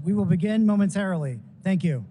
We will begin momentarily. Thank you.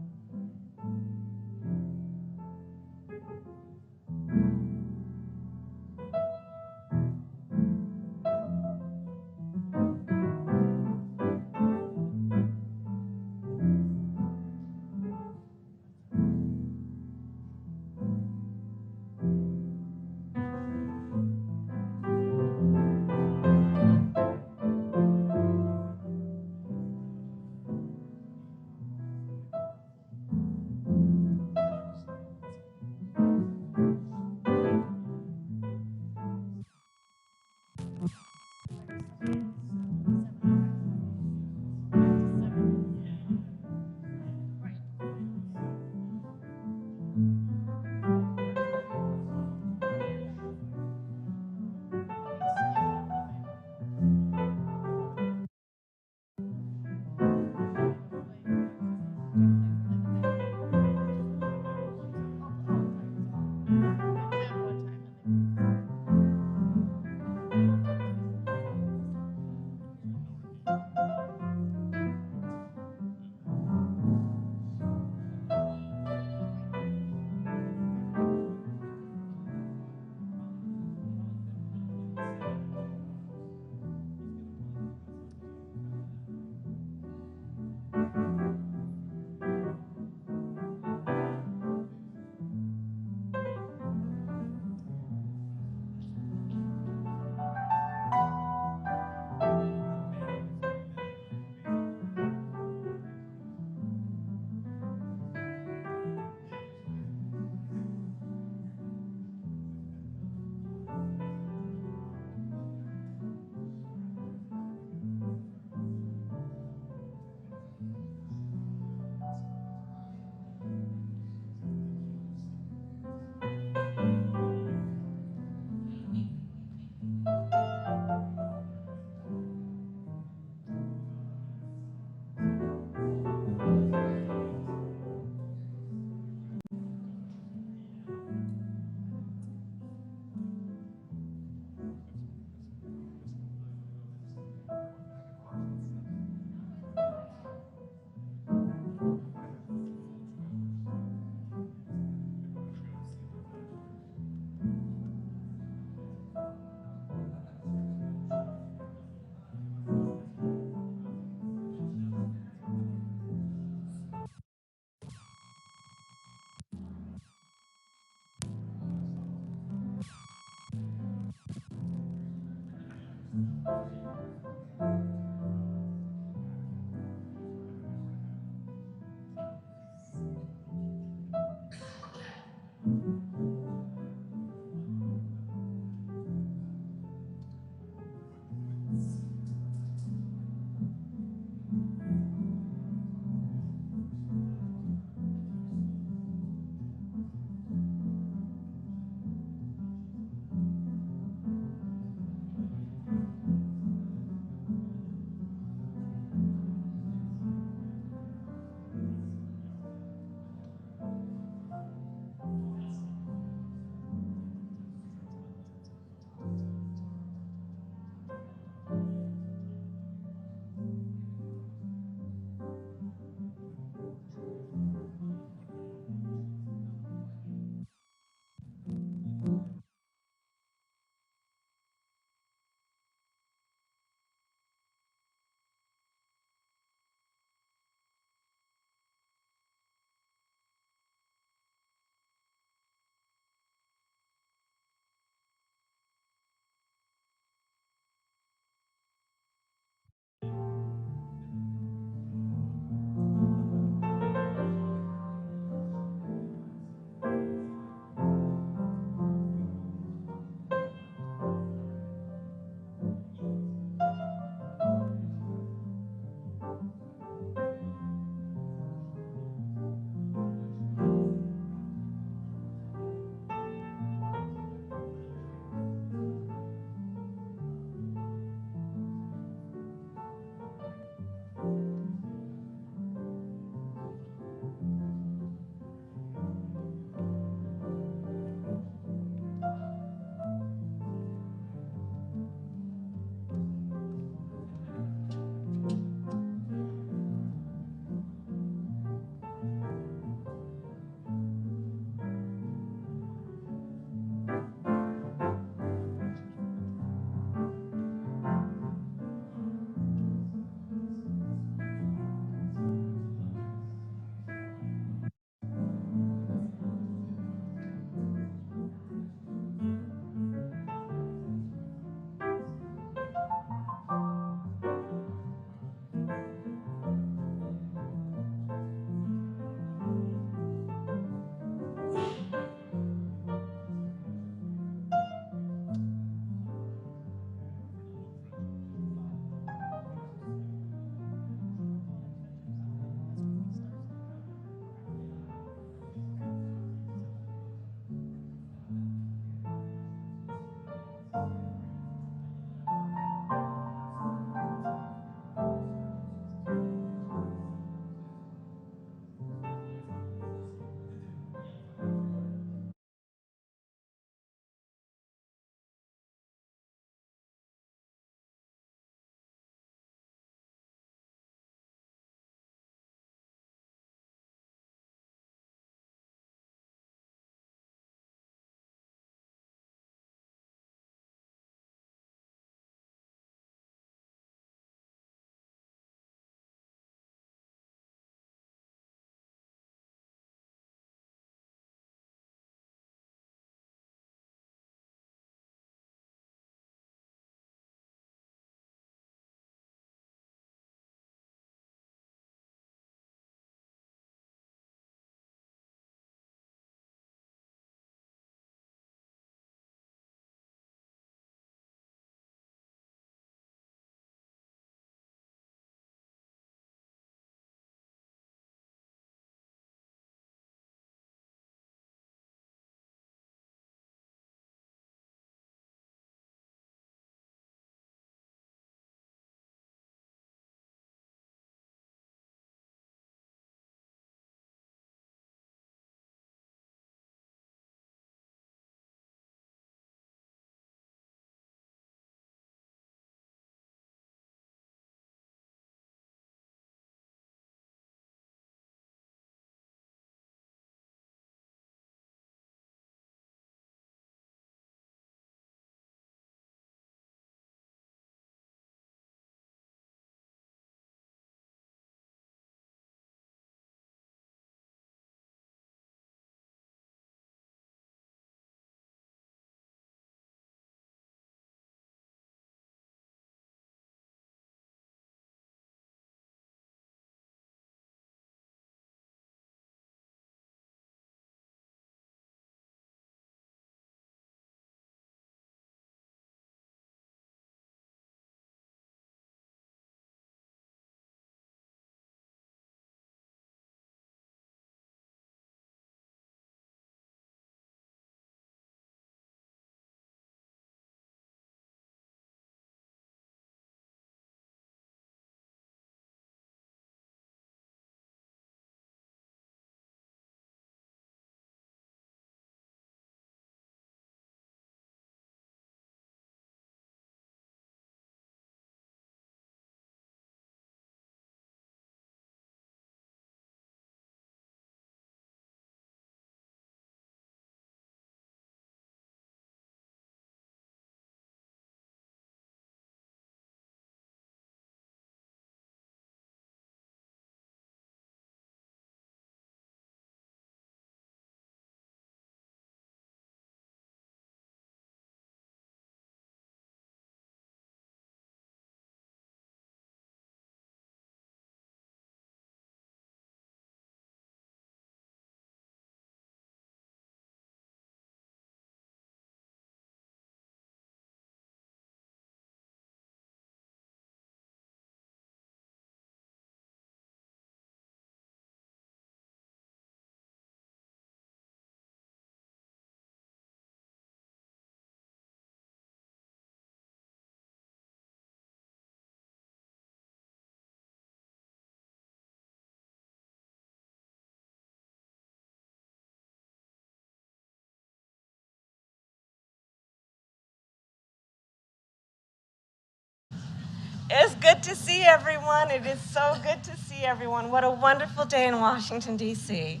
It's good to see everyone. It is so good to see everyone. What a wonderful day in Washington, D.C.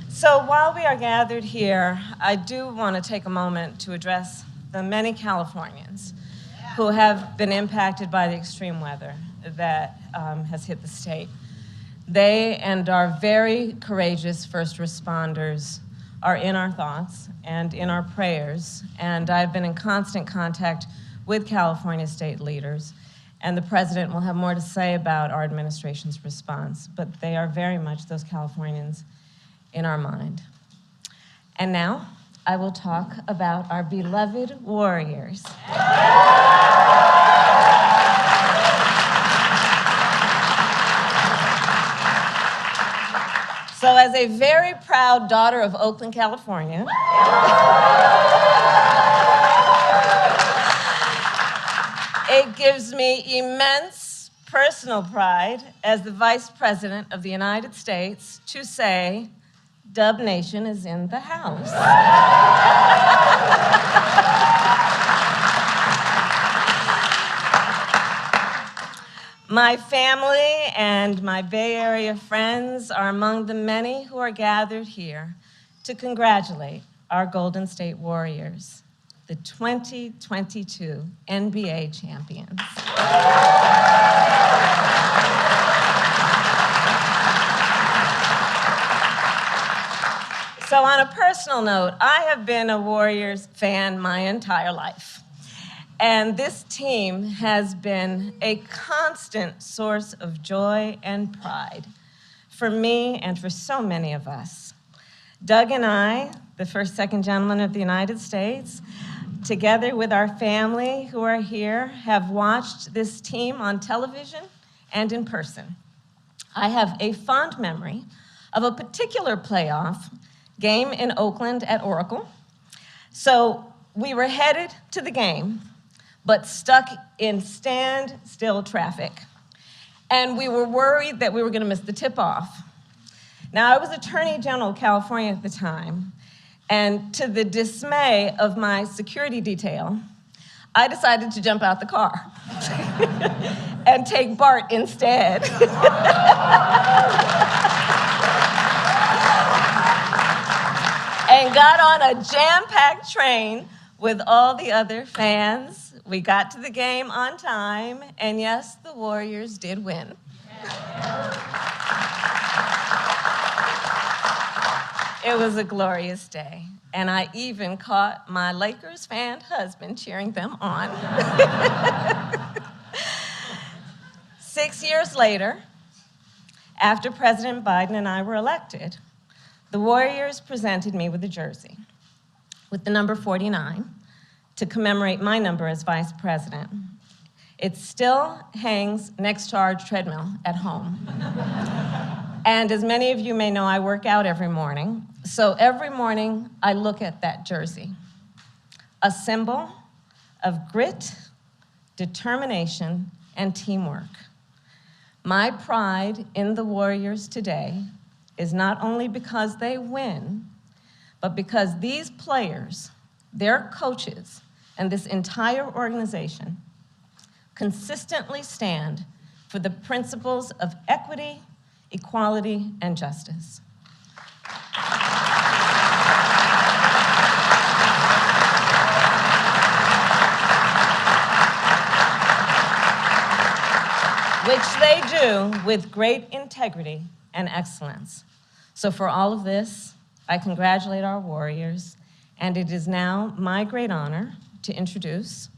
So while we are gathered here, I do want to take a moment to address the many Californians who have been impacted by the extreme weather that has hit the state. They and our very courageous first responders are in our thoughts and in our prayers, and I've been in constant contact with California state leaders, and the president will have more to say about our administration's response, but they are very much those Californians in our mind. And now, I will talk about our beloved warriors. So as a very proud daughter of Oakland, California, it gives me immense personal pride as the Vice President of the United States to say, Dub Nation is in the house. My family and my Bay Area friends are among the many who are gathered here to congratulate our Golden State Warriors, the 2022 NBA champions. So on a personal note, I have been a Warriors fan my entire life. And this team has been a constant source of joy and pride for me and for so many of us. Doug and I, the first, second gentlemen of the United States, together with our family who are here, have watched this team on television and in person. I have a fond memory of a particular playoff game in Oakland at Oracle. So we were headed to the game, but stuck in standstill traffic. And we were worried that we were gonna miss the tip-off. Now, I was Attorney General of California at the time, and to the dismay of my security detail, I decided to jump out the car and take BART instead. And got on a jam-packed train with all the other fans. We got to the game on time, and yes, the Warriors did win. It was a glorious day, and I even caught my Lakers fan husband cheering them on. 6 years later, after President Biden and I were elected, the Warriors presented me with a jersey with the number 49 to commemorate my number as vice president. It still hangs next to our treadmill at home. And as many of you may know, I work out every morning. So every morning, I look at that jersey, a symbol of grit, determination, and teamwork. My pride in the Warriors today is not only because they win, but because these players, their coaches, and this entire organization consistently stand for the principles of equity, equality, and justice. Which they do with great integrity and excellence. So for all of this, I congratulate our Warriors, and it is now my great honor to introduce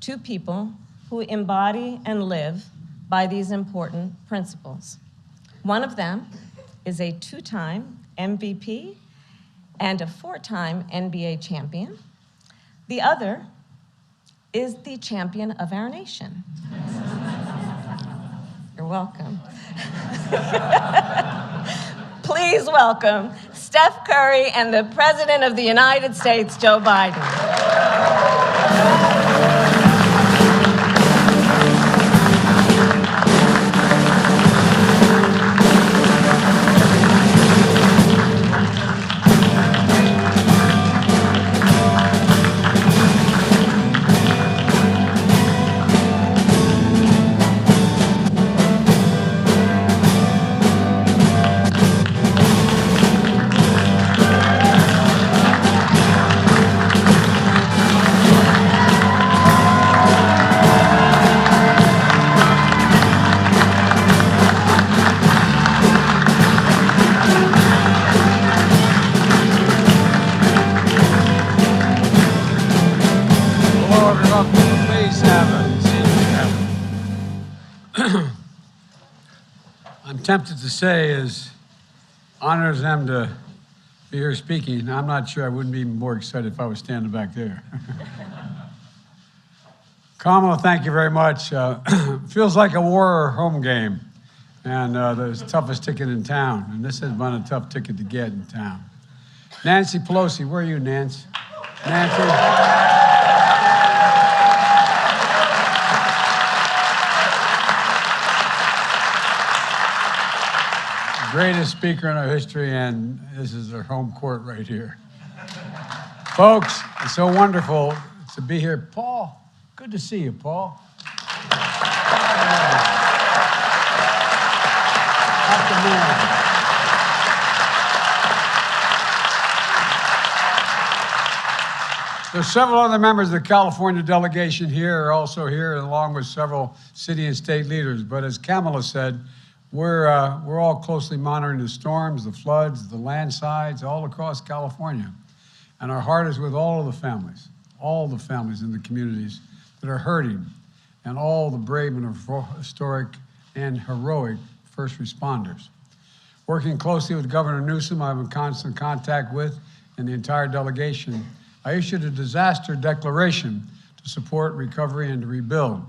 two people who embody and live by these important principles. One of them is a two-time MVP and a four-time NBA champion. The other is the champion of our nation. You're welcome. Please welcome Steph Curry and the President of the United States, Joe Biden. tempted to say is honors them to be here speaking. I'm not sure I wouldn't be more excited if I was standing back there. Kamala, thank you very much. Feels like a war home game, and the toughest ticket in town, and this has been a tough ticket to get in town. Nancy Pelosi, where are you, Nancy? Nancy? Greatest speaker in our history, and this is our home court right here. Folks, it's so wonderful to be here. Paul, good to see you, Paul. There's several other members of the California delegation here are also here, along with several city and state leaders. But as Kamala said, we're all closely monitoring the storms, the floods, the landslides all across California. And our heart is with all the families in the communities that are hurting, and all the brave and historic and heroic first responders. Working closely with Governor Newsom, I'm in constant contact with, and the entire delegation, I issued a disaster declaration to support recovery and to rebuild.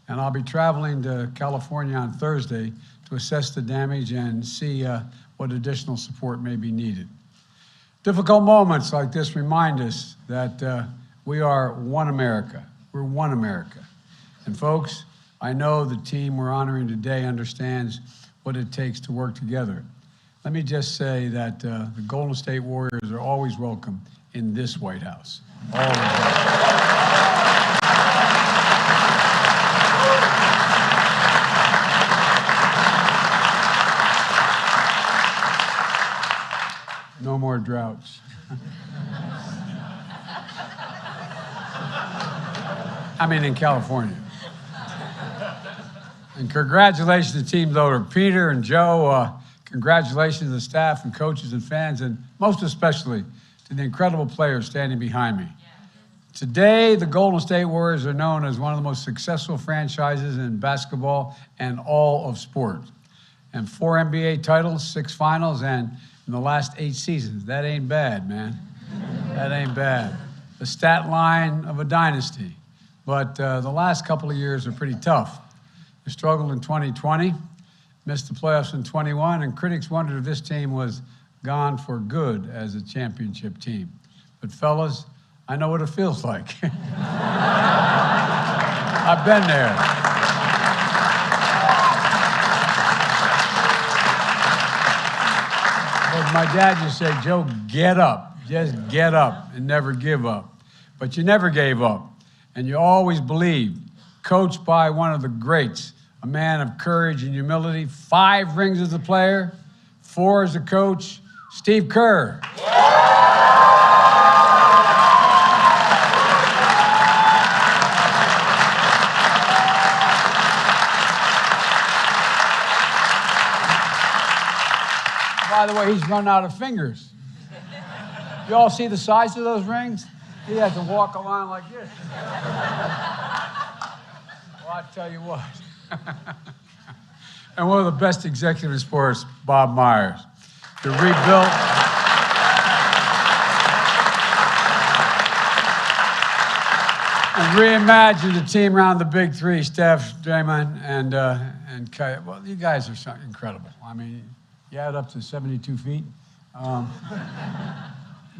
And I'll be traveling to California on Thursday to assess the damage and see what additional support may be needed. Difficult moments like this remind us that we are one America. We're one America. And folks, I know the team we're honoring today understands what it takes to work together. Let me just say that the Golden State Warriors are always welcome in this White House. Always welcome. No more droughts. I mean, in California. And congratulations to Team Loader, Peter and Joe. Congratulations to the staff and coaches and fans, and most especially to the incredible players standing behind me. Today, the Golden State Warriors are known as one of the most successful franchises in basketball and all of sport. And 4 NBA titles, 6 finals, and in the last 8 seasons. That ain't bad, man. That ain't bad. The stat line of a dynasty. But the last couple of years are pretty tough. We struggled in 2020, missed the playoffs in 21, and critics wondered if this team was gone for good as a championship team. But fellas, I know what it feels like. I've been there. My dad used to say, Joe, get up. Just get up and never give up. But you never gave up, and you always believed. Coached by one of the greats, a man of courage and humility, 5 rings as a player, 4 as a coach, Steve Kerr. By the way, he's run out of fingers. You all see the size of those rings? He had to walk along like this. Well, I tell you what. And one of the best executives in sports, Bob Myers. The rebuilt. And reimagine the team around the big 3, Steph, Draymond, and Kai. Well, you guys are so incredible. I mean, you add up to 72 feet.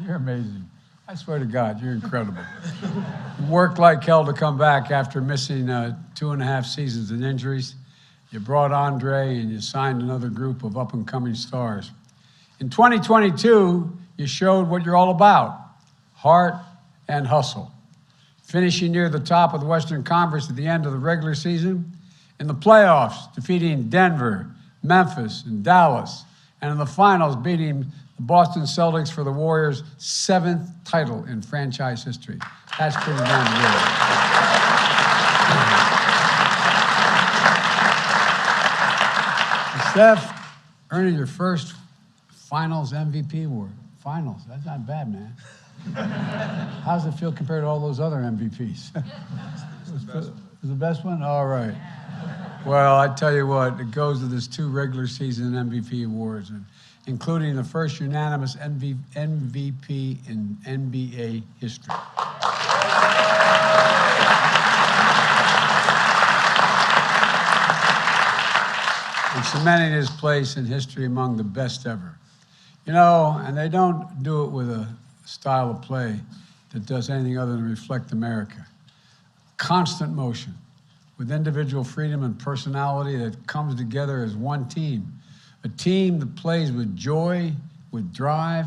You're amazing. I swear to God, you're incredible. You worked like hell to come back after missing 2.5 seasons of injuries. You brought Andre and you signed another group of up-and-coming stars. In 2022, you showed what you're all about, heart and hustle. Finishing near the top of the Western Conference at the end of the regular season, in the playoffs, defeating Denver, Memphis, and Dallas, and in the finals, beating the Boston Celtics for the Warriors' 7th title in franchise history. That's pretty damn good. Steph, earning your first finals MVP award. Finals, that's not bad, man. How does it feel compared to all those other MVPs? It was the best one? All right. Well, I tell you what, it goes with his 2 regular season MVP awards, including the first unanimous MVP in NBA history. And cementing his place in history among the best ever. You know, and they don't do it with a style of play that does anything other than reflect America. Constant motion, with individual freedom and personality that comes together as one team. A team that plays with joy, with drive,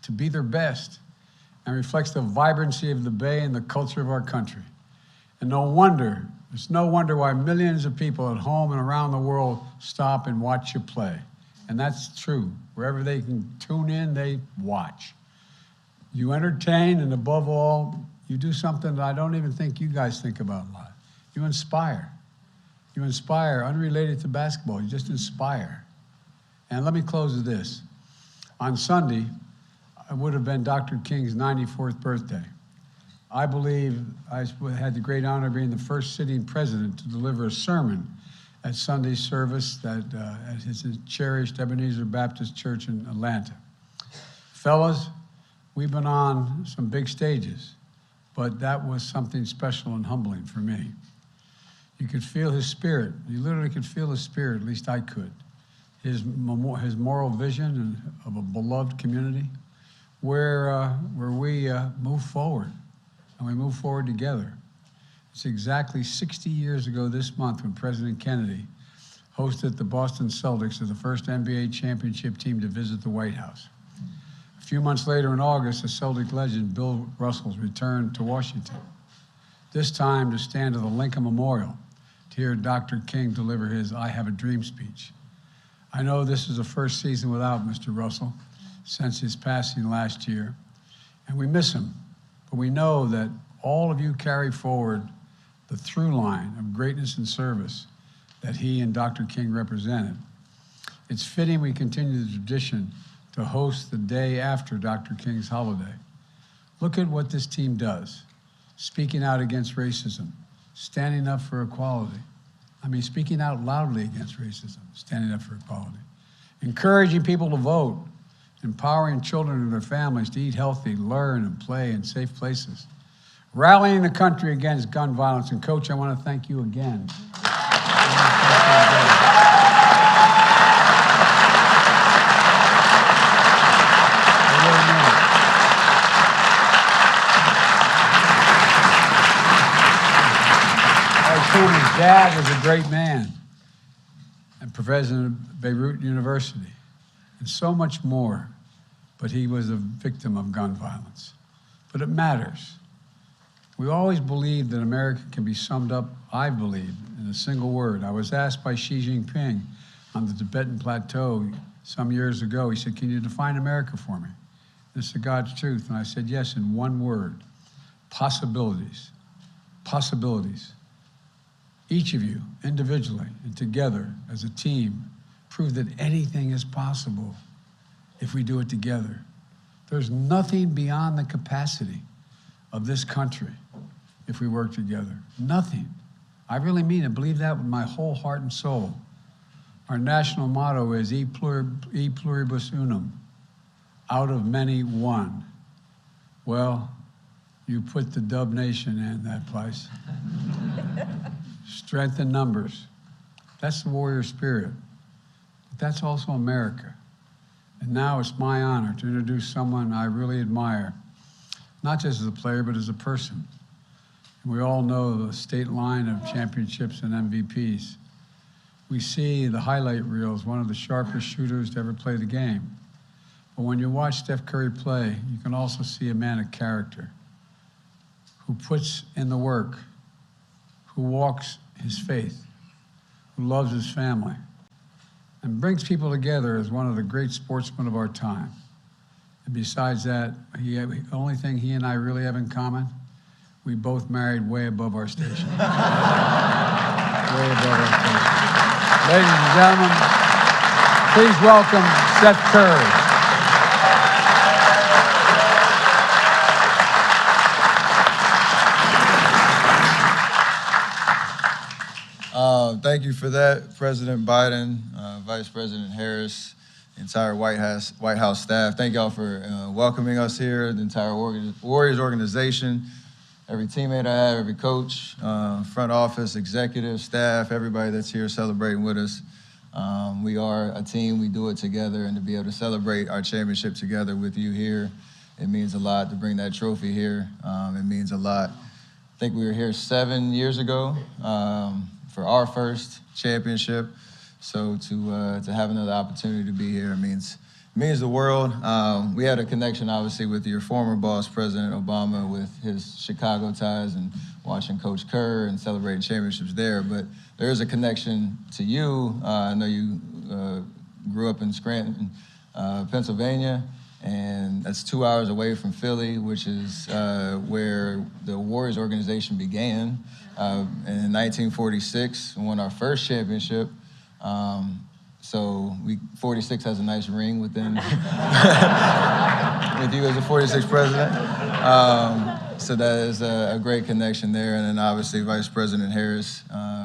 to be their best, and reflects the vibrancy of the Bay and the culture of our country. And it's no wonder why millions of people at home and around the world stop and watch you play. And that's true. Wherever they can tune in, they watch. You entertain, and above all, you do something that I don't even think you guys think about a lot. You inspire. You inspire, unrelated to basketball. You just inspire. And let me close with this. On Sunday, it would have been Dr. King's 94th birthday. I believe I had the great honor of being the first sitting president to deliver a sermon at Sunday's service at his cherished Ebenezer Baptist Church in Atlanta. Fellas, we've been on some big stages, but that was something special and humbling for me. You could feel his spirit. You literally could feel his spirit, at least I could. His moral vision of a beloved community where we move forward, and we move forward together. It's exactly 60 years ago this month when President Kennedy hosted the Boston Celtics as the first NBA championship team to visit the White House. A few months later in August, the Celtic legend Bill Russell returned to Washington, this time to stand at the Lincoln Memorial to hear Dr. King deliver his I Have a Dream speech. I know this is the first season without Mr. Russell since his passing last year, and we miss him, but we know that all of you carry forward the through line of greatness and service that he and Dr. King represented. It's fitting we continue the tradition to host the day after Dr. King's holiday. Look at what this team does. Speaking out against racism, standing up for equality. Speaking out loudly against racism, standing up for equality. Encouraging people to vote, empowering children and their families to eat healthy, learn, and play in safe places. Rallying the country against gun violence. And Coach, I want to thank you again. His dad was a great man and president of Beirut University and so much more, but he was a victim of gun violence. But it matters. We always believed that America can be summed up, I believe, in a single word. I was asked by Xi Jinping on the Tibetan plateau some years ago, he said, "Can you define America for me?" This is God's truth. And I said, yes, in one word: possibilities. Possibilities. Each of you, individually and together as a team, prove that anything is possible if we do it together. There's nothing beyond the capacity of this country if we work together. Nothing. I really mean it. Believe that with my whole heart and soul. Our national motto is E pluribus unum, out of many, one. Well, you put the Dub Nation in that place. Strength in numbers. That's the warrior spirit. But that's also America. And now it's my honor to introduce someone I really admire, not just as a player, but as a person. And we all know the state line of championships and MVPs. We see the highlight reels, one of the sharpest shooters to ever play the game. But when you watch Steph Curry play, you can also see a man of character who puts in the work, who walks his faith, who loves his family, and brings people together as one of the great sportsmen of our time. And besides that, the only thing he and I really have in common, we both married way above our station. Way above our station. Ladies and gentlemen, please welcome Steph Curry. Thank you for that, President Biden, Vice President Harris, the entire White House staff. Thank y'all for welcoming us here, the entire Warriors organization, every teammate I have, every coach, front office, executive, staff, everybody that's here celebrating with us. We are a team, we do it together, and to be able to celebrate our championship together with you here, it means a lot to bring that trophy here. It means a lot. I think we were here 7 years ago for our first championship. So to have another opportunity to be here means the world. We had a connection, obviously, with your former boss, President Obama, with his Chicago ties and watching Coach Kerr and celebrating championships there. But there is a connection to you. I know you grew up in Scranton, Pennsylvania, and that's 2 hours away from Philly, which is where the Warriors organization began in 1946 and won our first championship. So 46 has a nice ring within with you as a 46 president. So that is a great connection there. And then obviously Vice President Harris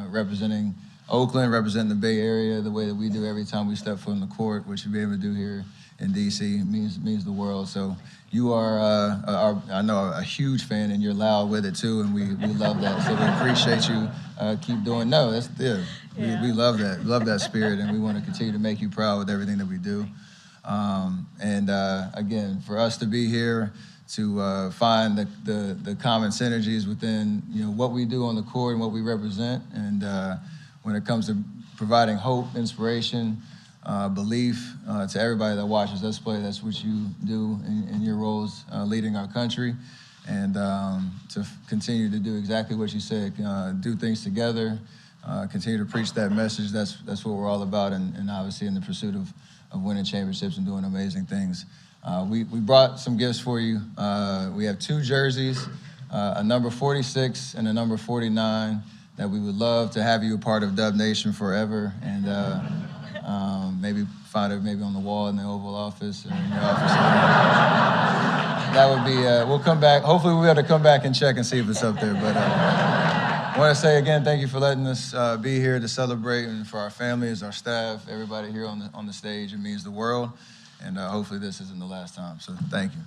representing Oakland, representing the Bay Area the way that we do every time we step foot on the court, which you'll be able to do here in DC means the world. So you are, I know, a huge fan, and you're loud with it too, and we love that. So we appreciate you. Keep doing. No, that's yeah. We love that. Love that spirit, and we want to continue to make you proud with everything that we do. Again, for us to be here, to find the common synergies within what we do on the court and what we represent, and when it comes to providing hope, inspiration, belief to everybody that watches us play. That's what you do in your roles leading our country, and to continue to do exactly what you said, do things together, continue to preach that message. That's what we're all about, and obviously in the pursuit of winning championships and doing amazing things. We brought some gifts for you. We have 2 jerseys, a number 46 and a number 49, that we would love to have you a part of Dub Nation forever, and maybe find it maybe on the wall in the Oval Office or in your office. That would be, we'll come back. Hopefully we'll be able to come back and check and see if it's up there. But I want to say again, thank you for letting us be here to celebrate, and for our families, our staff, everybody here on the stage. It means the world, and hopefully this isn't the last time. So thank you.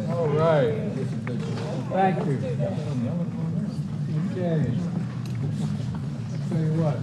All right. Thank you. Okay. I'll tell you what.